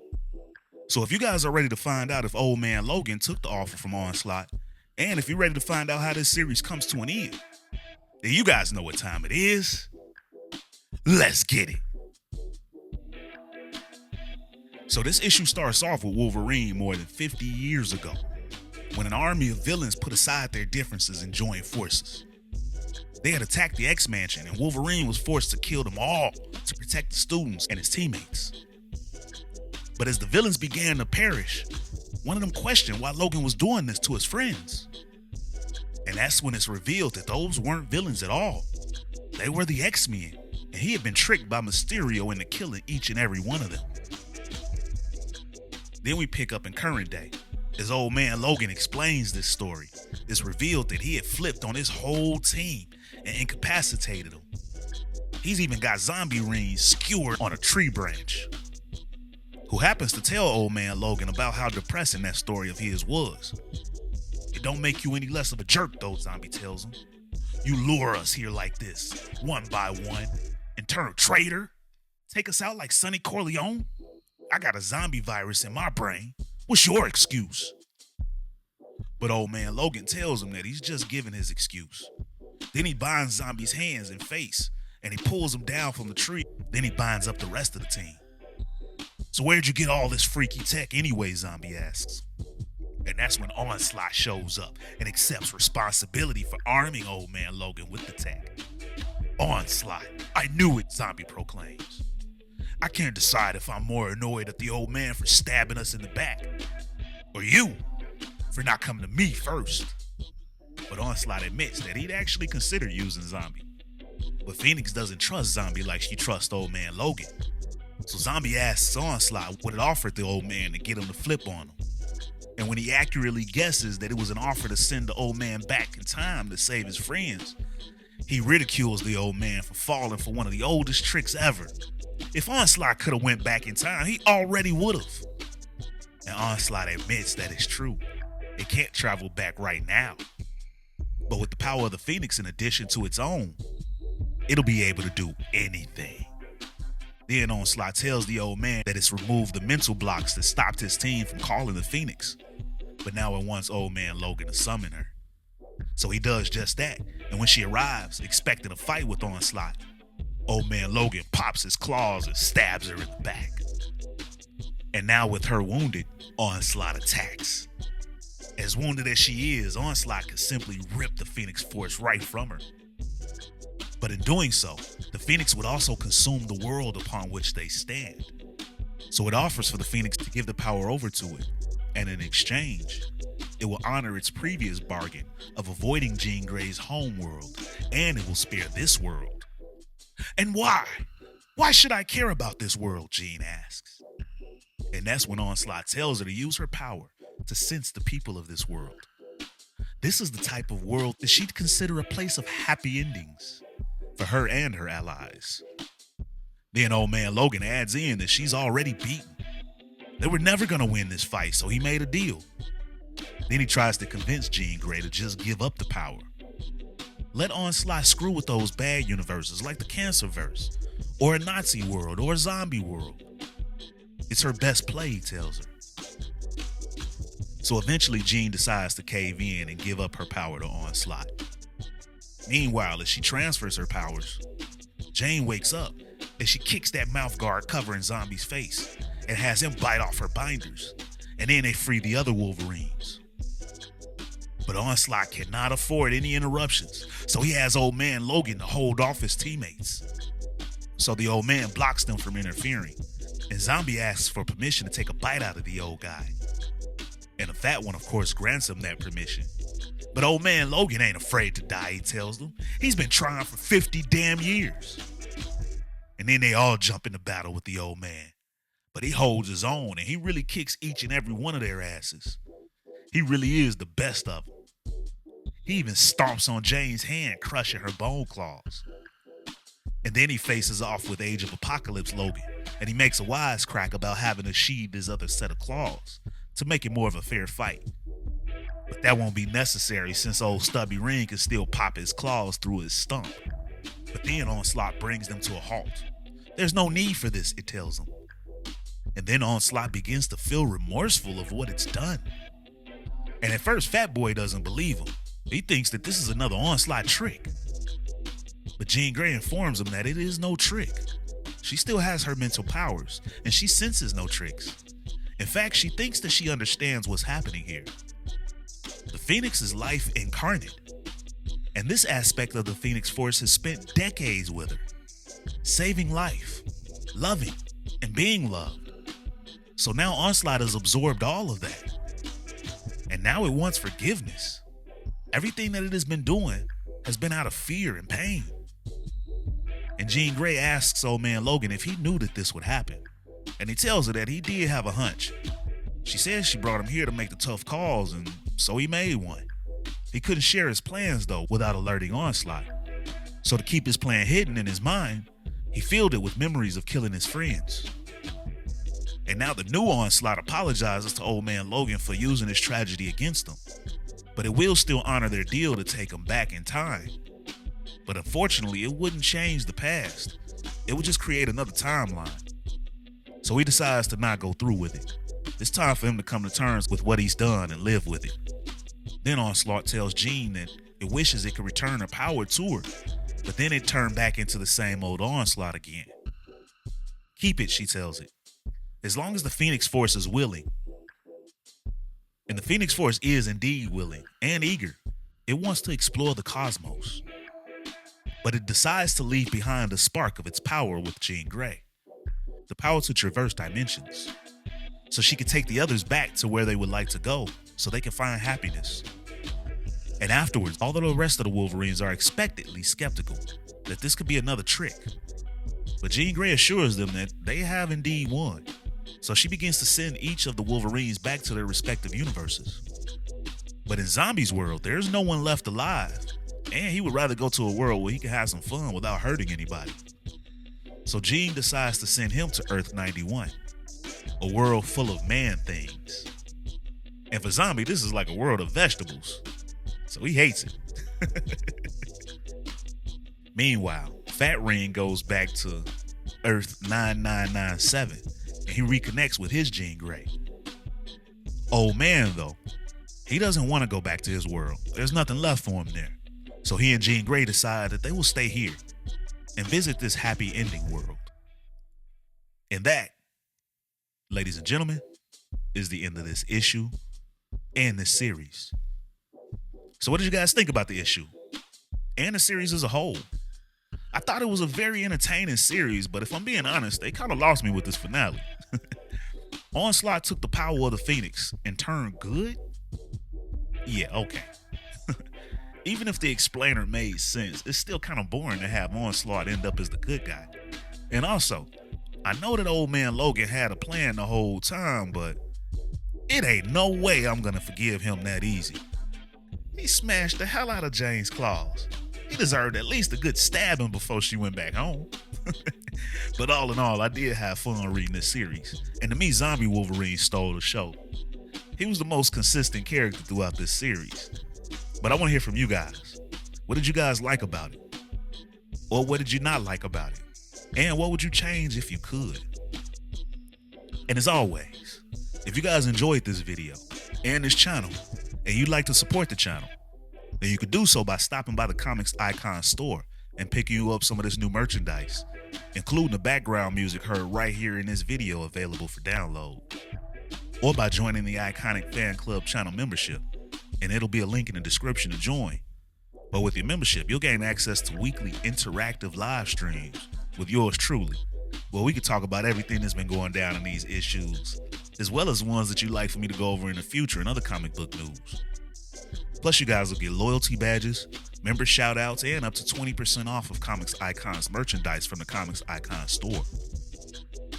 So if you guys are ready to find out if old man Logan took the offer from Onslaught, and if you're ready to find out how this series comes to an end, then you guys know what time it is. Let's get it. So this issue starts off with Wolverine more than 50 years ago, when an army of villains put aside their differences and joined forces. They had attacked the X-Mansion, and Wolverine was forced to kill them all to protect the students and his teammates. But as the villains began to perish, one of them questioned why Logan was doing this to his friends. And that's when it's revealed that those weren't villains at all. They were the X-Men, and he had been tricked by Mysterio into killing each and every one of them. Then we pick up in current day. As old man Logan explains this story, it's revealed that he had flipped on his whole team and incapacitated them. He's even got zombie rings skewered on a tree branch. Who happens to tell old man Logan about how depressing that story of his was. It don't make you any less of a jerk though, Zombie tells him. You lure us here like this, one by one, and turn a traitor? Take us out like Sonny Corleone? I got a zombie virus in my brain. What's your excuse? But old man Logan tells him that he's just giving his excuse. Then he binds Zombie's hands and face, and he pulls him down from the tree. Then he binds up the rest of the team. So where'd you get all this freaky tech anyway, Zombie asks. And that's when Onslaught shows up and accepts responsibility for arming old man Logan with the tech. Onslaught, I knew it, Zombie proclaims. I can't decide if I'm more annoyed at the old man for stabbing us in the back, or you for not coming to me first. But Onslaught admits that he'd actually considered using Zombie. But Phoenix doesn't trust Zombie like she trusts old man Logan. So Zombie asks Onslaught what it offered the old man to get him to flip on him. And when he accurately guesses that it was an offer to send the old man back in time to save his friends, he ridicules the old man for falling for one of the oldest tricks ever. If Onslaught could have went back in time, he already would have. And Onslaught admits that it's true. It can't travel back right now. But with the power of the Phoenix in addition to its own, it'll be able to do anything. Then Onslaught tells the old man that it's removed the mental blocks that stopped his team from calling the Phoenix. But now it wants old man Logan to summon her. So he does just that, and when she arrives, expecting a fight with Onslaught, old man Logan pops his claws and stabs her in the back. And now with her wounded, Onslaught attacks. As wounded as she is, Onslaught can simply rip the Phoenix Force right from her. But in doing so, the Phoenix would also consume the world upon which they stand. So it offers for the Phoenix to give the power over to it, and in exchange, it will honor its previous bargain of avoiding Jean Grey's home world, and it will spare this world. And why? Why should I care about this world, Jean asks. And that's when Onslaught tells her to use her power to sense the people of this world. This is the type of world that she'd consider a place of happy endings for her and her allies. Then old man Logan adds in that she's already beaten. They were never gonna win this fight, so he made a deal. Then he tries to convince Jean Grey to just give up the power. Let Onslaught screw with those bad universes like the Cancerverse, or a Nazi world, or a zombie world. It's her best play, he tells her. So eventually Jean decides to cave in and give up her power to Onslaught. Meanwhile, as she transfers her powers, Jane wakes up and she kicks that mouth guard covering Zombie's face and has him bite off her binders, and then they free the other Wolverines. But Onslaught cannot afford any interruptions, so he has old man Logan to hold off his teammates. So the old man blocks them from interfering, and Zombie asks for permission to take a bite out of the old guy. And the fat one, of course, grants him that permission. But old man Logan ain't afraid to die, he tells them. He's been trying for 50 damn years. And then they all jump into battle with the old man. But he holds his own, and he really kicks each and every one of their asses. He really is the best of them. He even stomps on Jane's hand, crushing her bone claws. And then he faces off with Age of Apocalypse Logan, and he makes a wisecrack about having to sheathe his other set of claws to make it more of a fair fight. But that won't be necessary since old Stubby Ring can still pop his claws through his stump. But then Onslaught brings them to a halt. There's no need for this, it tells them. And then Onslaught begins to feel remorseful of what it's done. And at first, Fat Boy doesn't believe him. He thinks that this is another Onslaught trick. But Jean Grey informs him that it is no trick. She still has her mental powers, and she senses no tricks. In fact, she thinks that she understands what's happening here. The Phoenix is life incarnate, and this aspect of the Phoenix Force has spent decades with her, saving life, loving, and being loved. So now Onslaught has absorbed all of that. And now it wants forgiveness. Everything that it has been doing has been out of fear and pain. And Jean Grey asks old man Logan if he knew that this would happen. And he tells her that he did have a hunch. She says she brought him here to make the tough calls, and so he made one. He couldn't share his plans, though, without alerting Onslaught. So to keep his plan hidden in his mind, he filled it with memories of killing his friends. And now the new Onslaught apologizes to old man Logan for using his tragedy against him. But it will still honor their deal to take him back in time. But unfortunately, it wouldn't change the past. It would just create another timeline. So he decides to not go through with it. It's time for him to come to terms with what he's done and live with it. Then Onslaught tells Jean that it wishes it could return her power to her, but then it turned back into the same old Onslaught again. Keep it, she tells it, as long as the Phoenix Force is willing. And the Phoenix Force is indeed willing and eager. It wants to explore the cosmos. But it decides to leave behind a spark of its power with Jean Grey. The power to traverse dimensions. So she can take the others back to where they would like to go, so they can find happiness. And afterwards, all of the rest of the Wolverines are expectantly skeptical that this could be another trick. But Jean Grey assures them that they have indeed won. So she begins to send each of the Wolverines back to their respective universes. But in Zombie's world, there's no one left alive. And he would rather go to a world where he can have some fun without hurting anybody. So Jean decides to send him to Earth 91, a world full of man things. And for Zombie, this is like a world of vegetables. So he hates it. Meanwhile, Fat Ring goes back to Earth 9997 and he reconnects with his Jean Grey. Old man, though, he doesn't want to go back to his world. There's nothing left for him there. So he and Jean Grey decide that they will stay here and visit this happy ending world. And that, ladies and gentlemen, is the end of this issue and this series. So what did you guys think about the issue and the series as a whole? I thought it was a very entertaining series, but if I'm being honest, they kind of lost me with this finale. Onslaught took the power of the Phoenix and turned good? Yeah, okay. Even if the explainer made sense, it's still kind of boring to have Onslaught end up as the good guy. And also, I know that old man Logan had a plan the whole time, but it ain't no way I'm gonna forgive him that easy. He smashed the hell out of Jane's claws. He deserved at least a good stabbing before she went back home. But all in all, I did have fun reading this series. And to me, Zombie Wolverine stole the show. He was the most consistent character throughout this series. But I want to hear from you guys. What did you guys like about it? Or what did you not like about it? And what would you change if you could? And as always, if you guys enjoyed this video and this channel, and you'd like to support the channel, then you could do so by stopping by the Comics Icon store and picking you up some of this new merchandise, including the background music heard right here in this video available for download. Or by joining the Iconic Fan Club channel membership, and it'll be a link in the description to join. But with your membership, you'll gain access to weekly interactive live streams with yours truly, where we could talk about everything that's been going down in these issues, as well as ones that you'd like for me to go over in the future and other comic book news. Plus, you guys will get loyalty badges, member shout-outs, and up to 20% off of Comics Icon's merchandise from the Comics Icon store.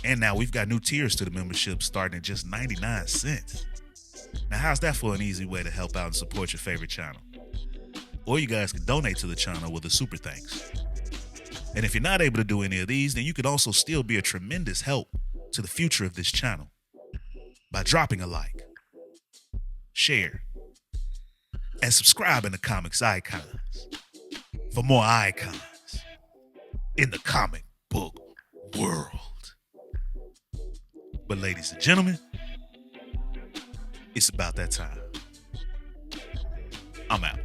And now we've got new tiers to the membership starting at just 99 cents. Now, how's that for an easy way to help out and support your favorite channel? Or you guys can donate to the channel with a super thanks. And if you're not able to do any of these, then you can also still be a tremendous help to the future of this channel by dropping a like, share, and subscribing to Comics Icons for more icons in the comic book world. But ladies and gentlemen, it's about that time. I'm out.